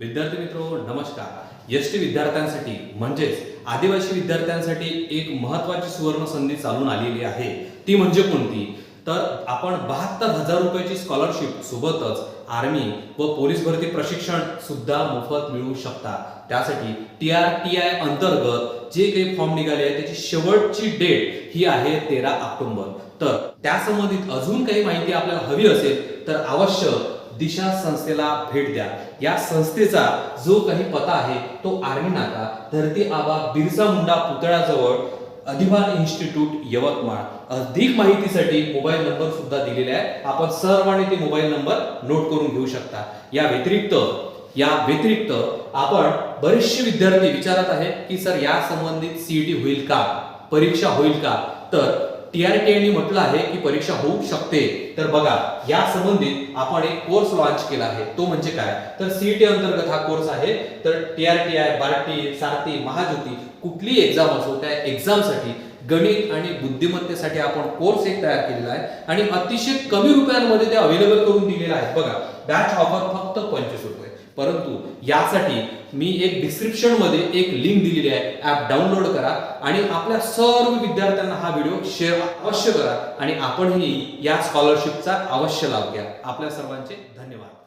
विद्यार्थी मित्रो नमस्कार। एसटी विद्यार्थ्यांसाठी म्हणजेच आदिवासी विद्यार्थ्यांसाठी एक महत्त्वाची सुवर्ण संधी चालून आलेली आहे। ती म्हणजे कोणती? तर आपण 72,000 रुपयाची स्कॉलरशिप सोबतच आर्मी व पोलीस भरती प्रशिक्षण सुद्धा मोफत मिळवू शकता। त्यासाठी TRTI अंतर्गत जे काही फॉर्म निघाले आहेत त्याची शेवटची डेट ही आहे 13 ऑक्टोबर। तर त्या संबंधित अजून काही माहिती आपल्याला हवी असेल तर अवश्य दिशा संस्थेला भेट द्या। या संस्थेचा जो काही पत्ता आहे तो आर्मी नाका धरती आबा बिरसा मुंडा पुतळ्याजवळ अधिभार इन्स्टिट्यूट यवतमाळ। अधिक माहितीसाठी मोबाईल नंबर सुद्धा दिलेला आहे, आपण सर्वांनी ते मोबाईल नंबर नोट करून घेऊ शकता। या व्यतिरिक्त आपण बरेचसे विद्यार्थी विचारत आहेत की सर या संबंधित सीईटी होईल का, परीक्षा होईल का? तर TRTI म्हटलं आहे की परीक्षा होऊ शकते। तर बघा या संबंधित आपण एक कोर्स लॉन्च केला आहे, तो म्हणजे काय तर सीईटी अंतर्गत हा कोर्स आहे। तर TRTI, बार्टी, सारथी, महाज्योती कुठली एक्झाम असो त्या एक्झामसाठी गणित आणि बुद्धिमत्तेसाठी आपण कोर्स एक तयार केलेला आहे आणि अतिशय कमी रुपयांमध्ये ते अवेलेबल करून दिलेला आहे। बघा बॅच ऑफर फक्त 25 रुपये, परंतु यासाठी मी एक डिस्क्रिप्शन मध्ये एक लिंक दिलेली आहे, ऍप डाउनलोड करा आणि आपल्या सर्व विद्यार्थ्यांना हा व्हिडिओ शेअर अवश्य करा आणि आपणही या स्कॉलरशिपचा अवश्य लाभ घ्या। आपल्या सर्वांचे धन्यवाद।